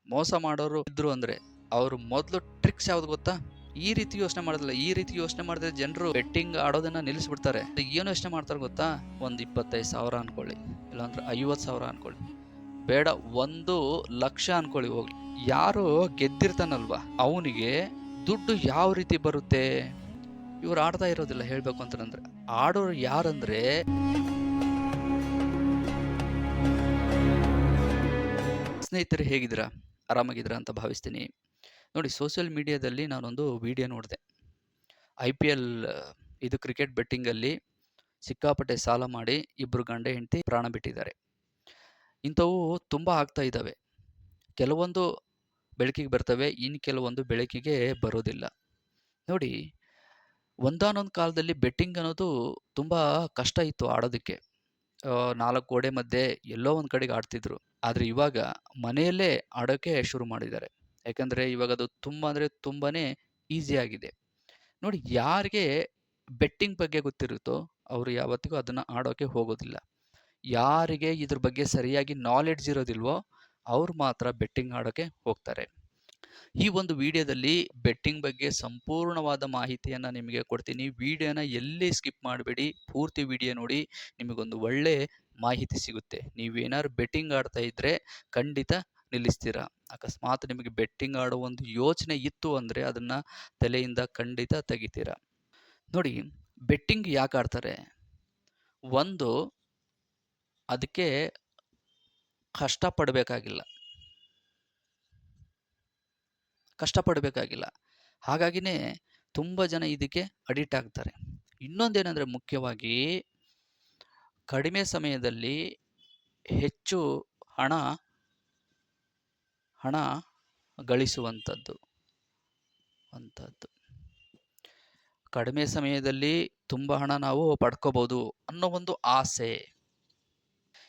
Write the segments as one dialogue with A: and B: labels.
A: ಮೋಸ ಮಾಡೋರು ಇದ್ರು ಅಂದರೆ ಅವರು ಮೊದಲು ಟ್ರಿಕ್ಸ್ ಯಾವ್ದು ಗೊತ್ತಾ? ಈ ರೀತಿ ಯೋಚನೆ ಮಾಡೋದಿಲ್ಲ. ಈ ರೀತಿ ಯೋಚನೆ ಮಾಡಿದ್ರೆ ಜನರು ಬೆಟ್ಟಿಂಗ್ ಆಡೋದನ್ನ ನಿಲ್ಲಿಸ್ಬಿಡ್ತಾರೆ. ಏನು ಯೋಚನೆ ಮಾಡ್ತಾರೆ ಗೊತ್ತಾ? ಒಂದು 25,000 ಅನ್ಕೊಳ್ಳಿ, ಇಲ್ಲಾಂದ್ರೆ 50,000 ಅನ್ಕೊಳ್ಳಿ, ಬೇಡ 1,00,000 ಅನ್ಕೊಳ್ಳಿ ಹೋಗ್ಲಿ. ಯಾರು ಗೆದ್ದಿರ್ತಾನಲ್ವಾ ಅವನಿಗೆ ದುಡ್ಡು ಯಾವ ರೀತಿ ಬರುತ್ತೆ? ಇವ್ರು ಆಡ್ತಾ ಇರೋದಿಲ್ಲ. ಹೇಳ್ಬೇಕು ಅಂತಂದ್ರೆ ಆಡೋರು ಯಾರಂದ್ರೆ, ಸ್ನೇಹಿತರೆ ಹೇಗಿದ್ದೀರಾ? ಆರಾಮಾಗಿದ್ದೀರಾ ಅಂತ ಭಾವಿಸ್ತೀನಿ. ನೋಡಿ, ಸೋಷಿಯಲ್ ಮೀಡಿಯಾದಲ್ಲಿ ನಾನೊಂದು ವಿಡಿಯೋ ನೋಡಿದೆ. IPL ಇದು ಕ್ರಿಕೆಟ್ ಬೆಟ್ಟಿಂಗಲ್ಲಿ ಸಿಕ್ಕಾಪಟ್ಟೆ ಸಾಲ ಮಾಡಿ ಇಬ್ಬರು ಗಂಡ ಹೆಂಡತಿ ಪ್ರಾಣ ಬಿಟ್ಟಿದ್ದಾರೆ. ಇಂಥವು ತುಂಬ ಆಗ್ತಾ ಇದ್ದಾವೆ. ಕೆಲವೊಂದು ಬೆಳಕಿಗೆ ಬರ್ತವೆ, ಇನ್ನು ಕೆಲವೊಂದು ಬೆಳಕಿಗೆ ಬರೋದಿಲ್ಲ. ನೋಡಿ, ಒಂದಾನೊಂದು ಕಾಲದಲ್ಲಿ ಬೆಟ್ಟಿಂಗ್ ಅನ್ನೋದು ತುಂಬ ಕಷ್ಟ ಇತ್ತು ಆಡೋದಕ್ಕೆ. 4 ಗೋಡೆ ಮಧ್ಯೆ ಎಲ್ಲೋ ಒಂದು ಕಡೆಗೆ ಆಡ್ತಿದ್ರು. ಆದರೆ ಇವಾಗ ಮನೆಯಲ್ಲೇ ಆಡೋಕ್ಕೆ ಶುರು ಮಾಡಿದ್ದಾರೆ. ಯಾಕಂದರೆ ಇವಾಗ ಅದು ತುಂಬ ಅಂದರೆ ತುಂಬಾನೇ ಈಸಿ ಆಗಿದೆ. ನೋಡಿ, ಯಾರಿಗೆ ಬೆಟ್ಟಿಂಗ್ ಬಗ್ಗೆ ಗೊತ್ತಿರುತ್ತೋ ಅವರು ಯಾವತ್ತಿಗೂ ಅದನ್ನು ಆಡೋಕ್ಕೆ ಹೋಗೋದಿಲ್ಲ. ಯಾರಿಗೆ ಇದ್ರ ಬಗ್ಗೆ ಸರಿಯಾಗಿ ನಾಲೆಡ್ಜ್ ಇರೋದಿಲ್ವೋ ಅವ್ರು ಮಾತ್ರ ಬೆಟ್ಟಿಂಗ್ ಆಡೋಕ್ಕೆ ಹೋಗ್ತಾರೆ. ಈ ಒಂದು ವಿಡಿಯೋದಲ್ಲಿ ಬೆಟ್ಟಿಂಗ್ ಬಗ್ಗೆ ಸಂಪೂರ್ಣವಾದ ಮಾಹಿತಿಯನ್ನು ನಿಮಗೆ ಕೊಡ್ತೀನಿ. ವಿಡಿಯೋನ ಎಲ್ಲಿ ಸ್ಕಿಪ್ ಮಾಡಬೇಡಿ, ಪೂರ್ತಿ ವಿಡಿಯೋ ನೋಡಿ, ನಿಮಗೊಂದು ಒಳ್ಳೆ ಮಾಹಿತಿ ಸಿಗುತ್ತೆ. ನೀವೇನಾದ್ರು ಬೆಟ್ಟಿಂಗ್ ಆಡ್ತಾ ಇದ್ದರೆ ಖಂಡಿತ ನಿಲ್ಲಿಸ್ತೀರಾ. ಅಕಸ್ಮಾತ್ ನಿಮಗೆ ಬೆಟ್ಟಿಂಗ್ ಆಡೋ ಒಂದು ಯೋಚನೆ ಇತ್ತು ಅಂದರೆ ಅದನ್ನು ತಲೆಯಿಂದ ಖಂಡಿತ ತೆಗಿತೀರಾ. ನೋಡಿ, ಬೆಟ್ಟಿಂಗ್ ಯಾಕೆ ಆಡ್ತಾರೆ? ಒಂದು, ಅದಕ್ಕೆ ಕಷ್ಟಪಡಬೇಕಾಗಿಲ್ಲ. ಹಾಗಾಗಿನೇ ತುಂಬ ಜನ ಇದಕ್ಕೆ ಅಡಿಕ್ಟ್ ಆಗ್ತಾರೆ. ಇನ್ನೊಂದೇನೆಂದರೆ, ಮುಖ್ಯವಾಗಿ ಕಡಿಮೆ ಸಮಯದಲ್ಲಿ ಹೆಚ್ಚು ಹಣ ಗಳಿಸುವಂಥದ್ದು. ಕಡಿಮೆ ಸಮಯದಲ್ಲಿ ತುಂಬ ಹಣ ನಾವು ಪಡ್ಕೋಬಹುದು ಅನ್ನೋ ಒಂದು ಆಸೆ.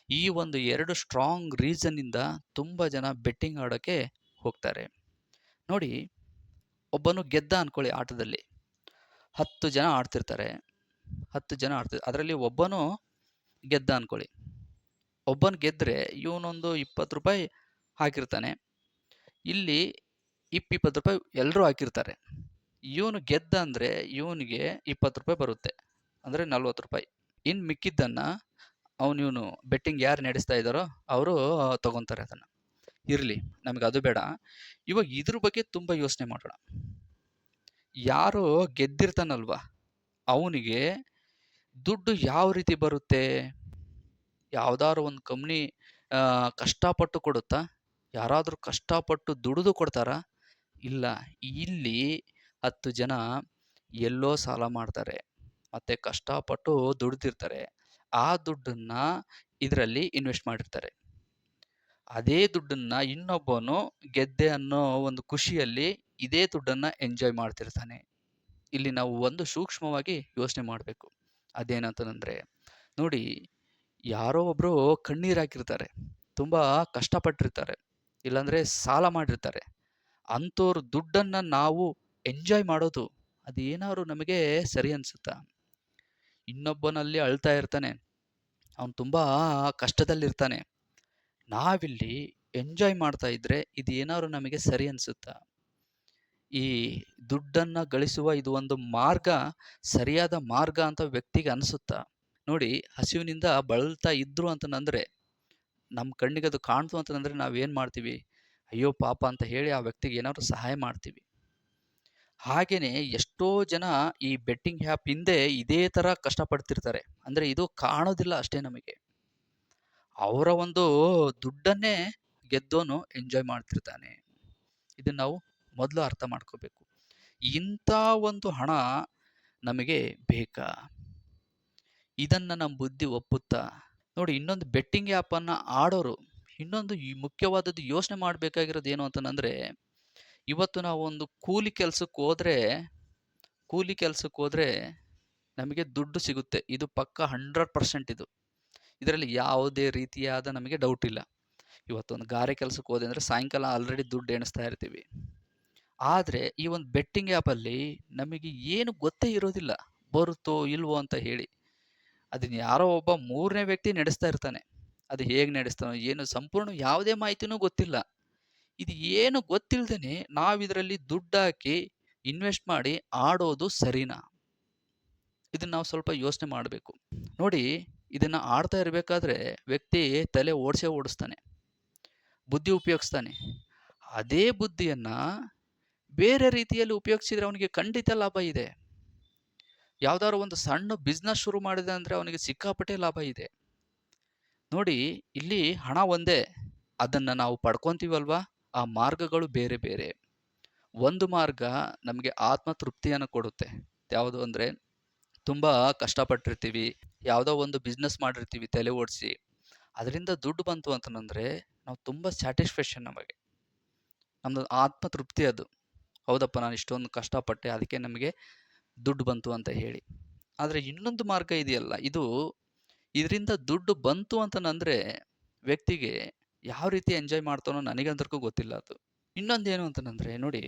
A: ಈ ಒಂದು 2 ಸ್ಟ್ರಾಂಗ್ ರೀಸನ್ನಿಂದ ತುಂಬ ಜನ ಬೆಟ್ಟಿಂಗ್ ಆಡೋಕ್ಕೆ ಹೋಗ್ತಾರೆ. ನೋಡಿ, ಒಬ್ಬನು ಗೆದ್ದ ಅನ್ಕೊಳ್ಳಿ ಆಟದಲ್ಲಿ. 10 ಜನ ಆಡ್ತಿರ್ತಾರೆ. ಅದರಲ್ಲಿ ಒಬ್ಬನು ಗೆದ್ದ ಅನ್ಕೊಳ್ಳಿ. ಒಬ್ಬನು ಗೆದ್ದರೆ ಇವನೊಂದು 20 ರೂಪಾಯಿ ಹಾಕಿರ್ತಾನೆ. ಇಲ್ಲಿ 20 ರೂಪಾಯಿ ಎಲ್ಲರೂ ಹಾಕಿರ್ತಾರೆ. ಇವನು ಗೆದ್ದ ಅಂದರೆ ಇವನಿಗೆ 20 ರೂಪಾಯಿ ಬರುತ್ತೆ, ಅಂದರೆ 40 ರೂಪಾಯಿ. ಇನ್ನು ಮಿಕ್ಕಿದ್ದನ್ನು ಇವನು ಬೆಟ್ಟಿಂಗ್ ಯಾರು ನಡೆಸ್ತಾ ಇದ್ದಾರೋ ಅವರು ತಗೊತಾರೆ ಅದನ್ನು. ಇರಲಿ, ನಮಗೆ ಅದು ಬೇಡ. ಇವಾಗ ಇದ್ರ ಬಗ್ಗೆ ತುಂಬ ಯೋಚನೆ ಮಾಡೋಣ. ಯಾರು ಗೆದ್ದಿರ್ತಾನಲ್ವ ಅವನಿಗೆ ದುಡ್ಡು ಯಾವ ರೀತಿ ಬರುತ್ತೆ? ಯಾವುದಾದ್ರು ಒಂದು ಕಂಪ್ನಿ ಕಷ್ಟಪಟ್ಟು ಕೊಡುತ್ತಾ? ಯಾರಾದರೂ ಕಷ್ಟಪಟ್ಟು ದುಡಿದು ಕೊಡ್ತಾರಾ? ಇಲ್ಲ. ಇಲ್ಲಿ 10 ಜನ ಎಲ್ಲೋ ಸಾಲ ಮಾಡ್ತಾರೆ, ಮತ್ತು ಕಷ್ಟಪಟ್ಟು ದುಡ್ದಿರ್ತಾರೆ. ಆ ದುಡ್ಡನ್ನು ಇದರಲ್ಲಿ ಇನ್ವೆಸ್ಟ್ ಮಾಡಿರ್ತಾರೆ. ಅದೇ ದುಡ್ಡನ್ನು ಇನ್ನೊಬ್ಬನು ಗೆದ್ದೆ ಅನ್ನೋ ಒಂದು ಖುಷಿಯಲ್ಲಿ ಇದೇ ದುಡ್ಡನ್ನು ಎಂಜಾಯ್ ಮಾಡ್ತಿರ್ತಾನೆ. ಇಲ್ಲಿ ನಾವು ಒಂದು ಸೂಕ್ಷ್ಮವಾಗಿ ಯೋಚನೆ ಮಾಡಬೇಕು. ಅದೇನಂತಂದರೆ, ನೋಡಿ, ಯಾರೋ ಒಬ್ಬರು ಕಣ್ಣೀರು ಹಾಕಿರ್ತಾರೆ, ತುಂಬ ಕಷ್ಟಪಟ್ಟಿರ್ತಾರೆ, ಇಲ್ಲಾಂದರೆ ಸಾಲ ಮಾಡಿರ್ತಾರೆ. ಅಂಥವ್ರ ದುಡ್ಡನ್ನು ನಾವು ಎಂಜಾಯ್ ಮಾಡೋದು ಅದೇನಾದ್ರು ನಮಗೆ ಸರಿ ಅನಿಸುತ್ತಾ? ಇನ್ನೊಬ್ಬನಲ್ಲಿ ಅಳ್ತಾ ಇರ್ತಾನೆ, ಅವನು ತುಂಬ ಕಷ್ಟದಲ್ಲಿರ್ತಾನೆ, ನಾವಿಲ್ಲಿ ಎಂಜಾಯ್ ಮಾಡ್ತಾ ಇದ್ದರೆ ಇದು ಏನಾದ್ರು ನಮಗೆ ಸರಿ ಅನಿಸುತ್ತಾ? ಈ ದುಡ್ಡನ್ನು ಗಳಿಸುವ ಇದು ಒಂದು ಮಾರ್ಗ, ಸರಿಯಾದ ಮಾರ್ಗ ಅಂತ ವ್ಯಕ್ತಿಗೆ ಅನಿಸುತ್ತಾ? ನೋಡಿ, ಹಸಿವಿನಿಂದ ಬಳಲ್ತಾ ಇದ್ರು ಅಂತಂದರೆ, ನಮ್ಮ ಕಣ್ಣಿಗೆ ಅದು ಕಾಣ್ತು ಅಂತಂದರೆ ನಾವೇನು ಮಾಡ್ತೀವಿ? ಅಯ್ಯೋ ಪಾಪ ಅಂತ ಹೇಳಿ ಆ ವ್ಯಕ್ತಿಗೆ ಏನಾದ್ರು ಸಹಾಯ ಮಾಡ್ತೀವಿ. ಹಾಗೆಯೇ ಎಷ್ಟೋ ಜನ ಈ ಬೆಟ್ಟಿಂಗ್ ಆ್ಯಪ್ ಹಿಂದೆ ಇದೇ ಥರ ಕಷ್ಟಪಡ್ತಿರ್ತಾರೆ. ಅಂದರೆ ಇದು ಕಾಣೋದಿಲ್ಲ ಅಷ್ಟೇ ನಮಗೆ. ಅವರ ಒಂದು ದುಡ್ಡನ್ನೇ ಗೆದ್ದೋನು ಎಂಜಾಯ್ ಮಾಡ್ತಿರ್ತಾನೆ. ಇದನ್ನು ನಾವು ಮೊದಲು ಅರ್ಥ ಮಾಡ್ಕೋಬೇಕು. ಇಂಥ ಒಂದು ಹಣ ನಮಗೆ ಬೇಕಾ? ಇದನ್ನು ನಮ್ಮ ಬುದ್ಧಿ ಒಪ್ಪುತ್ತಾ? ನೋಡಿ, ಇನ್ನೊಂದು ಬೆಟ್ಟಿಂಗ್ ಆ್ಯಪನ್ನು ಆಡೋರು ಇನ್ನೊಂದು ಮುಖ್ಯವಾದದ್ದು ಯೋಚನೆ ಮಾಡಬೇಕಾಗಿರೋದು ಏನು ಅಂತಂದರೆ, ಇವತ್ತು ನಾವು ಒಂದು ಕೂಲಿ ಕೆಲಸಕ್ಕೆ ಹೋದರೆ ನಮಗೆ ದುಡ್ಡು ಸಿಗುತ್ತೆ. ಇದು ಪಕ್ಕ 100% ಇದು. ಇದರಲ್ಲಿ ಯಾವುದೇ ರೀತಿಯಾದ ನಮಗೆ ಡೌಟ್ ಇಲ್ಲ. ಇವತ್ತೊಂದು ಗಾರೆ ಕೆಲಸಕ್ಕೆ ಹೋದೆ ಅಂದರೆ ಸಾಯಂಕಾಲ ಆಲ್ರೆಡಿ ದುಡ್ಡು ಎಣಿಸ್ತಾ ಇರ್ತೀವಿ. ಆದರೆ ಈ ಒಂದು ಬೆಟ್ಟಿಂಗ್ ಆ್ಯಪಲ್ಲಿ ನಮಗೆ ಏನು ಗೊತ್ತೇ ಇರೋದಿಲ್ಲ, ಬರುತ್ತೋ ಇಲ್ವೋ ಅಂತ ಹೇಳಿ. ಅದನ್ನು ಯಾರೋ ಒಬ್ಬ 3ನೇ ವ್ಯಕ್ತಿ ನಡೆಸ್ತಾ ಇರ್ತಾನೆ. ಅದು ಹೇಗೆ ನಡೆಸ್ತಾನೋ ಏನು ಸಂಪೂರ್ಣ ಯಾವುದೇ ಮಾಹಿತಿನೂ ಗೊತ್ತಿಲ್ಲ. ಇದು ಏನು ಗೊತ್ತಿಲ್ದೇನೆ ನಾವಿದರಲ್ಲಿ ದುಡ್ಡಾಕಿ ಇನ್ವೆಸ್ಟ್ ಮಾಡಿ ಆಡೋದು ಸರಿನಾ? ಇದನ್ನ ನಾವು ಸ್ವಲ್ಪ ಯೋಚನೆ ಮಾಡಬೇಕು. ನೋಡಿ, ಇದನ್ನ ಆಡ್ತಾ ಇರಬೇಕಾದ್ರೆ ವ್ಯಕ್ತಿ ತಲೆ ಓಡಿಸ್ತಾನೆ, ಬುದ್ಧಿ ಉಪಯೋಗಿಸ್ತಾನೆ. ಅದೇ ಬುದ್ಧಿಯನ್ನ ಬೇರೆ ರೀತಿಯಲ್ಲಿ ಉಪಯೋಗಿಸಿದ್ರೆ ಅವನಿಗೆ ಖಂಡಿತ ಲಾಭ ಇದೆ. ಯಾವ್ದಾದ್ರು ಒಂದು ಸಣ್ಣ ಬಿಸ್ನೆಸ್ ಶುರು ಮಾಡಿದೆ ಅಂದ್ರೆ ಅವನಿಗೆ ಸಿಕ್ಕಾಪಟ್ಟೆ ಲಾಭ ಇದೆ. ನೋಡಿ, ಇಲ್ಲಿ ಹಣ ಒಂದೇ, ಅದನ್ನ ನಾವು ಪಡ್ಕೊಂತೀವಲ್ವಾ, ಆ ಮಾರ್ಗಗಳು ಬೇರೆ ಬೇರೆ. ಒಂದು ಮಾರ್ಗ ನಮಗೆ ಆತ್ಮ ತೃಪ್ತಿಯನ್ನು ಕೊಡುತ್ತೆ. ಯಾವುದು ಅಂದ್ರೆ, ತುಂಬಾ ಕಷ್ಟಪಟ್ಟಿರ್ತೀವಿ, ಯಾವುದೋ ಒಂದು ಬಿಸ್ನೆಸ್ ಮಾಡಿರ್ತೀವಿ ತಲೆ ಓಡಿಸಿ, ಅದರಿಂದ ದುಡ್ಡು ಬಂತು ಅಂತಂದ್ರೆ ನಾವು ತುಂಬಾ ಸ್ಯಾಟಿಸ್ಫ್ಯಾಕ್ಷನ್, ನಮ್ದು ಆತ್ಮ ತೃಪ್ತಿ ಅದು. ಹೌದಪ್ಪ, ನಾನು ಇಷ್ಟೊಂದು ಕಷ್ಟಪಟ್ಟೆ, ಅದಕ್ಕೆ ನಮಗೆ ದುಡ್ಡು ಬಂತು ಅಂತ ಹೇಳಿ. ಆದರೆ ಇನ್ನೊಂದು ಮಾರ್ಗ ಇದೆಯಲ್ಲ, ಇದರಿಂದ ದುಡ್ಡು ಬಂತು ಅಂತಂದ್ರೆ ವ್ಯಕ್ತಿಗೆ ಯಾವ ರೀತಿ ಎಂಜಾಯ್ ಮಾಡ್ತಾನೋ ನನಗಂತೂ ಗೊತ್ತಿಲ್ಲ ಅದು. ಇನ್ನೊಂದೇನು ಅಂತಂದ್ರೆ, ನೋಡಿ,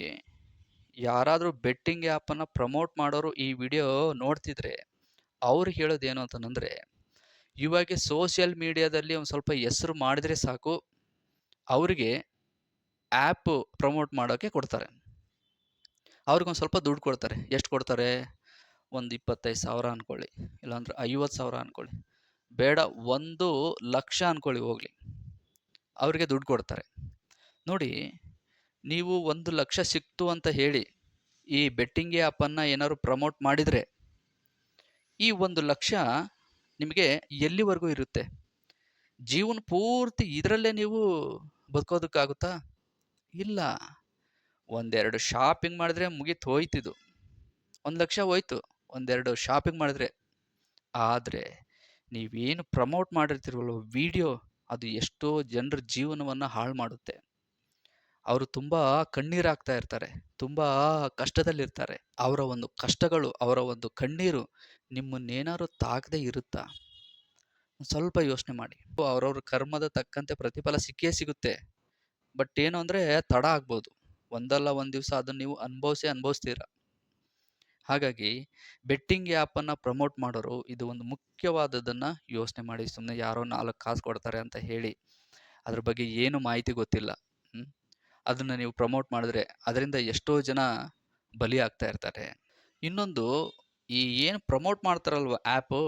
A: ಯಾರಾದರೂ ಬೆಟ್ಟಿಂಗ್ ಆ್ಯಪನ್ನು ಪ್ರಮೋಟ್ ಮಾಡೋರು ಈ ವಿಡಿಯೋ ನೋಡ್ತಿದ್ರೆ ಅವ್ರು ಹೇಳೋದೇನು ಅಂತಂದ್ರೆ, ಇವಾಗ ಸೋಷಿಯಲ್ ಮೀಡಿಯಾದಲ್ಲಿ ಒಂದು ಸ್ವಲ್ಪ ಹೆಸರು ಮಾಡಿದ್ರೆ ಸಾಕು, ಅವರಿಗೆ ಆ್ಯಪ್ ಪ್ರಮೋಟ್ ಮಾಡೋಕ್ಕೆ ಕೊಡ್ತಾರೆ. ಅವ್ರಿಗೊಂದು ಸ್ವಲ್ಪ ದುಡ್ಡು ಕೊಡ್ತಾರೆ. ಎಷ್ಟು ಕೊಡ್ತಾರೆ? ಒಂದು 25,000 ಅನ್ಕೊಳ್ಳಿ, ಇಲ್ಲಾಂದ್ರೆ 50,000 ಅನ್ಕೊಳ್ಳಿ, ಬೇಡ 1,00,000 ಅನ್ಕೊಳ್ಳಿ, ಹೋಗ್ಲಿ, ಅವ್ರಿಗೆ ದುಡ್ಡು ಕೊಡ್ತಾರೆ. ನೋಡಿ, ನೀವು 1,00,000 ಸಿಕ್ತು ಅಂತ ಹೇಳಿ ಈ ಬೆಟ್ಟಿಂಗ್ ಆ್ಯಪನ್ನು ಏನಾದ್ರು ಪ್ರಮೋಟ್ ಮಾಡಿದರೆ ಈ 1,00,000 ನಿಮಗೆ ಎಲ್ಲಿವರೆಗೂ ಇರುತ್ತೆ? ಜೀವನ ಪೂರ್ತಿ ಇದರಲ್ಲೇ ನೀವು ಬದುಕೋದಕ್ಕಾಗುತ್ತಾ? ಇಲ್ಲ. ಒಂದೆರಡು ಶಾಪಿಂಗ್ ಮಾಡಿದ್ರೆ ಮುಗೀತು, ಹೋಯ್ತಿದು. 1,00,000 ಹೋಯ್ತು ಒಂದೆರಡು ಶಾಪಿಂಗ್ ಮಾಡಿದ್ರೆ. ಆದರೆ ನೀವೇನು ಪ್ರಮೋಟ್ ಮಾಡಿರ್ತೀರಲ್ವ ವಿಡಿಯೋ, ಅದು ಎಷ್ಟೋ ಜನರ ಜೀವನವನ್ನು ಹಾಳು ಮಾಡುತ್ತೆ. ಅವರು ತುಂಬಾ ಕಣ್ಣೀರಾಗ್ತಾ ಇರ್ತಾರೆ, ತುಂಬಾ ಕಷ್ಟದಲ್ಲಿರ್ತಾರೆ. ಅವರ ಒಂದು ಕಷ್ಟಗಳು, ಅವರ ಒಂದು ಕಣ್ಣೀರು ನಿಮ್ಮನ್ನೇನಾದ್ರು ತಾಕದೇ ಇರುತ್ತಾ? ಸ್ವಲ್ಪ ಯೋಚನೆ ಮಾಡಿ. ಅವ್ರವ್ರ ಕರ್ಮದ ತಕ್ಕಂತೆ ಪ್ರತಿಫಲ ಸಿಕ್ಕೇ ಸಿಗುತ್ತೆ. ಬಟ್ ಏನು ಅಂದರೆ ತಡ ಆಗ್ಬೋದು. ಒಂದಲ್ಲ ಒಂದು ದಿವಸ ಅದನ್ನು ನೀವು ಅನುಭವಿಸ್ತೀರ. ಹಾಗಾಗಿ ಬೆಟ್ಟಿಂಗ್ ಆ್ಯಪನ್ನು ಪ್ರಮೋಟ್ ಮಾಡೋರು ಇದು ಒಂದು ಮುಖ್ಯವಾದದ್ದನ್ನು ಯೋಚನೆ ಮಾಡಿ. ಸುಮ್ಮನೆ ಯಾರೋ 4 ಕಾಸು ಕೊಡ್ತಾರೆ ಅಂತ ಹೇಳಿ ಅದ್ರ ಬಗ್ಗೆ ಏನು ಮಾಹಿತಿ ಗೊತ್ತಿಲ್ಲ, ಅದನ್ನು ನೀವು ಪ್ರಮೋಟ್ ಮಾಡಿದ್ರೆ ಅದರಿಂದ ಎಷ್ಟೋ ಜನ ಬಲಿ ಆಗ್ತಾ ಇರ್ತಾರೆ. ಇನ್ನೊಂದು, ಈ ಏನು ಪ್ರಮೋಟ್ ಮಾಡ್ತಾರಲ್ವ ಆ್ಯಪು,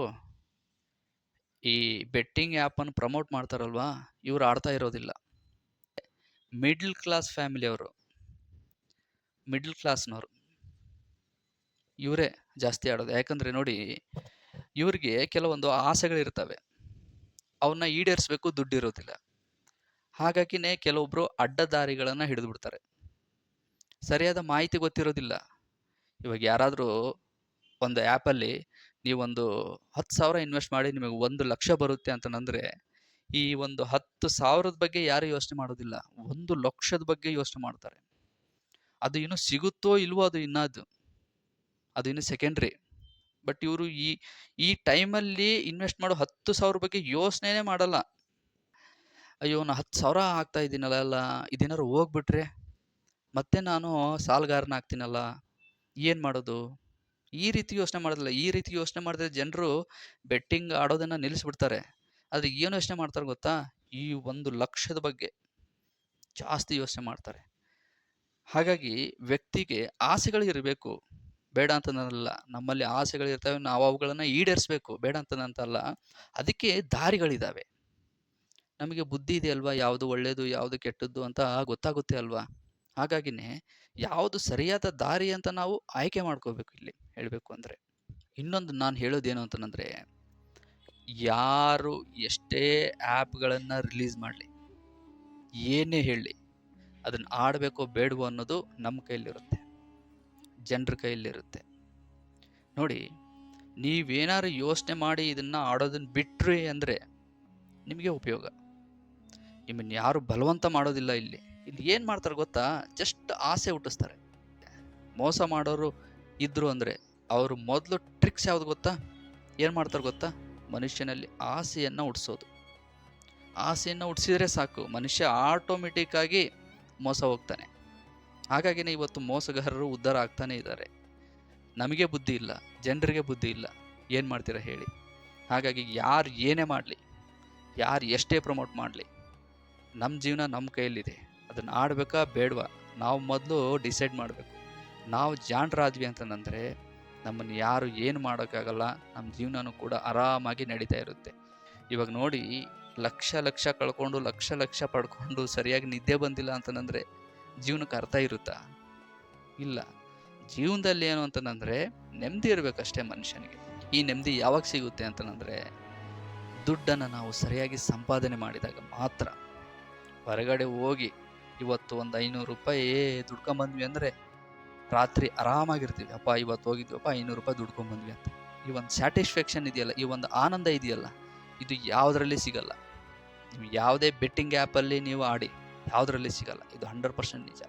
A: ಈ ಬೆಟ್ಟಿಂಗ್ ಆ್ಯಪನ್ನು ಪ್ರಮೋಟ್ ಮಾಡ್ತಾರಲ್ವಾ, ಇವ್ರು ಆಡ್ತಾ ಇರೋದಿಲ್ಲ. ಮಿಡ್ಲ್ ಕ್ಲಾಸ್ ಫ್ಯಾಮಿಲಿಯವರು, ಮಿಡ್ಲ್ ಕ್ಲಾಸ್ನವರು, ಇವರೇ ಜಾಸ್ತಿ ಆಡೋದು. ಯಾಕಂದರೆ ನೋಡಿ, ಇವ್ರಿಗೆ ಕೆಲವೊಂದು ಆಸೆಗಳಿರ್ತವೆ, ಅವನ್ನ ಈಡೇರಿಸ್ಬೇಕು, ದುಡ್ಡಿರೋದಿಲ್ಲ. ಹಾಗಾಗಿನೇ ಕೆಲವೊಬ್ಬರು ಅಡ್ಡದಾರಿಗಳನ್ನು ಹಿಡಿದು ಬಿಡ್ತಾರೆ. ಸರಿಯಾದ ಮಾಹಿತಿ ಗೊತ್ತಿರೋದಿಲ್ಲ. ಇವಾಗ ಯಾರಾದರೂ ಒಂದು ಆ್ಯಪಲ್ಲಿ ನೀವೊಂದು 10,000 ಇನ್ವೆಸ್ಟ್ ಮಾಡಿ ನಿಮಗೆ 1,00,000 ಬರುತ್ತೆ ಅಂತಂದರೆ, ಈ ಒಂದು 10,000ದ ಬಗ್ಗೆ ಯಾರು ಯೋಚನೆ ಮಾಡೋದಿಲ್ಲ, 1,00,000ದ ಬಗ್ಗೆ ಯೋಚನೆ ಮಾಡ್ತಾರೆ. ಅದು ಇನ್ನೂ ಸಿಗುತ್ತೋ ಇಲ್ವೋ, ಅದು ಇನ್ನು ಸೆಕೆಂಡ್ರಿ. ಬಟ್ ಇವರು ಈ ಟೈಮಲ್ಲಿ ಇನ್ವೆಸ್ಟ್ ಮಾಡೋ 10,000 ಬಗ್ಗೆ ಯೋಚನೆನೇ ಮಾಡಲ್ಲ. ಅಯ್ಯೋ, ನಾನು 10,000 ಹಾಕ್ತಾ ಇದ್ದೀನಲ್ಲ, ಇದೇನಾದ್ರು ಹೋಗ್ಬಿಟ್ರೆ ಮತ್ತೆ ನಾನು ಸಾಲಗಾರನ ಆಗ್ತೀನಲ್ಲ, ಏನು ಮಾಡೋದು? ಈ ರೀತಿ ಯೋಚನೆ ಮಾಡೋದಿಲ್ಲ. ಈ ರೀತಿ ಯೋಚನೆ ಮಾಡಿದ್ರೆ ಜನರು ಬೆಟ್ಟಿಂಗ್ ಆಡೋದನ್ನು ನಿಲ್ಲಿಸ್ಬಿಡ್ತಾರೆ. ಆದರೆ ಏನು ಯೋಚನೆ ಮಾಡ್ತಾರೆ ಗೊತ್ತಾ? ಈ 1,00,000ದ ಬಗ್ಗೆ ಜಾಸ್ತಿ ಯೋಚನೆ ಮಾಡ್ತಾರೆ. ಹಾಗಾಗಿ ವ್ಯಕ್ತಿಗೆ ಆಸೆಗಳು ಇರಬೇಕು, ಬೇಡ ಅಂತನಲ್ಲ. ನಮ್ಮಲ್ಲಿ ಆಸೆಗಳಿರ್ತವೆ, ನಾವು ಅವುಗಳನ್ನು ಈಡೇರಿಸಬೇಕು, ಬೇಡ ಅಂತನಂತಲ್ಲ. ಅದಕ್ಕೆ ದಾರಿಗಳಿದ್ದಾವೆ. ನಮಗೆ ಬುದ್ಧಿ ಇದೆ ಅಲ್ವಾ, ಯಾವುದು ಒಳ್ಳೆಯದು ಯಾವುದು ಕೆಟ್ಟದ್ದು ಅಂತ ಗೊತ್ತಾಗುತ್ತೆ ಅಲ್ವಾ. ಹಾಗಾಗಿನೇ ಯಾವುದು ಸರಿಯಾದ ದಾರಿ ಅಂತ ನಾವು ಆಯ್ಕೆ ಮಾಡ್ಕೋಬೇಕು. ಇಲ್ಲಿ ಹೇಳಬೇಕು ಅಂದರೆ, ಇನ್ನೊಂದು ನಾನು ಹೇಳೋದೇನು ಅಂತಂದರೆ, ಯಾರು ಎಷ್ಟೇ ಆ್ಯಪ್ಗಳನ್ನು ರಿಲೀಸ್ ಮಾಡಲಿ, ಏನೇ ಹೇಳಲಿ, ಅದನ್ನು ಆಡಬೇಕೋ ಬೇಡವೋ ಅನ್ನೋದು ನಮ್ಮ ಕೈಯಲ್ಲಿರುತ್ತೆ, ಜನರ ಕೈಯಲ್ಲಿರುತ್ತೆ. ನೋಡಿ, ನೀವೇನಾದ್ರು ಯೋಚನೆ ಮಾಡಿ ಇದನ್ನು ಆಡೋದನ್ನು ಬಿಟ್ರಿ ಅಂದರೆ ನಿಮಗೆ ಉಪಯೋಗ. ನಿಮ್ಮನ್ನು ಯಾರು ಬಲವಂತ ಮಾಡೋದಿಲ್ಲ. ಇಲ್ಲಿ ಏನು ಮಾಡ್ತಾರೆ ಗೊತ್ತಾ? ಜಸ್ಟ್ ಆಸೆ ಹುಟ್ಟಿಸ್ತಾರೆ. ಮೋಸ ಮಾಡೋರು ಇದ್ರು ಅಂದರೆ ಅವರು ಮೊದಲು ಟ್ರಿಕ್ಸ್ ಯಾವುದು ಗೊತ್ತಾ? ಏನು ಮಾಡ್ತಾರೆ ಗೊತ್ತಾ? ಮನುಷ್ಯನಲ್ಲಿ ಆಸೆಯನ್ನು ಹುಟ್ಟಿಸೋದು. ಆಸೆಯನ್ನು ಹುಟ್ಟಿಸಿದ್ರೆ ಸಾಕು, ಮನುಷ್ಯ ಆಟೋಮೆಟಿಕ್ಕಾಗಿ ಮೋಸ ಹೋಗ್ತಾನೆ. ಹಾಗಾಗಿನೇ ಇವತ್ತು ಮೋಸಗಾರರು ಉದ್ಧಾರ ಆಗ್ತಾನೆ ಇದ್ದಾರೆ. ನಮಗೆ ಬುದ್ಧಿ ಇಲ್ಲ, ಜನರಿಗೆ ಬುದ್ಧಿ ಇಲ್ಲ. ಏನು ಮಾಡ್ತೀರಾ ಹೇಳಿ? ಹಾಗಾಗಿ ಯಾರು ಏನೇ ಮಾಡಲಿ, ಯಾರು ಎಷ್ಟೇ ಪ್ರಮೋಟ್ ಮಾಡಲಿ, ನಮ್ಮ ಜೀವನ ನಮ್ಮ ಕೈಯಲ್ಲಿದೆ. ಅದನ್ನು ಅದನ್ನು ಆಡಬೇಕಾ ಬೇಡವಾ ನಾವು ಮೊದಲು ಡಿಸೈಡ್ ಮಾಡಬೇಕು. ನಾವು ಜಾಣರಾದ್ವಿ ಅಂತಂದರೆ ನಮ್ಮನ್ನು ಯಾರು ಏನು ಮಾಡೋಕ್ಕಾಗಲ್ಲ. ನಮ್ಮ ಜೀವನನೂ ಕೂಡ ಆರಾಮಾಗಿ ನಡೀತಾ ಇರುತ್ತೆ. ಇವಾಗ ನೋಡಿ, ಲಕ್ಷ ಲಕ್ಷ ಕಳ್ಕೊಂಡು ಲಕ್ಷ ಲಕ್ಷ ಪಡ್ಕೊಂಡು ಸರಿಯಾಗಿ ನಿದ್ದೆ ಬಂದಿಲ್ಲ ಅಂತಂದರೆ ಜೀವನಕ್ಕೆ ಅರ್ಥ ಇರುತ್ತಾ? ಇಲ್ಲ. ಜೀವನದಲ್ಲಿ ಏನು ಅಂತಂದರೆ ನೆಮ್ಮದಿ ಇರಬೇಕಷ್ಟೇ ಮನುಷ್ಯನಿಗೆ. ಈ ನೆಮ್ಮದಿ ಯಾವಾಗ ಸಿಗುತ್ತೆ ಅಂತಂದರೆ ದುಡ್ಡನ್ನು ನಾವು ಸರಿಯಾಗಿ ಸಂಪಾದನೆ ಮಾಡಿದಾಗ ಮಾತ್ರ. ಹೊರಗಡೆ ಹೋಗಿ ಇವತ್ತು ಒಂದು 500 ರೂಪಾಯಿ ದುಡ್ಕೊಂಬಂದ್ವಿ ಅಂದರೆ ರಾತ್ರಿ ಆರಾಮಾಗಿರ್ತೀವಿ. ಅಪ್ಪ ಇವತ್ತು ಹೋಗಿದ್ವಪ್ಪ 500 ರೂಪಾಯಿ ದುಡ್ಕೊಂಬಂದ್ವಿ ಅಂತ. ಈ ಒಂದು ಸ್ಯಾಟಿಸ್ಫ್ಯಾಕ್ಷನ್ ಇದೆಯಲ್ಲ, ಈ ಒಂದು ಆನಂದ ಇದೆಯಲ್ಲ, ಇದು ಯಾವುದರಲ್ಲಿ ಸಿಗಲ್ಲ. ನೀವು ಯಾವುದೇ ಬೆಟ್ಟಿಂಗ್ ಆ್ಯಪಲ್ಲಿ ನೀವು ಆಡಿ ಯಾವುದರಲ್ಲಿ ಸಿಗಲ್ಲ. ಇದು 100% ನಿಜ.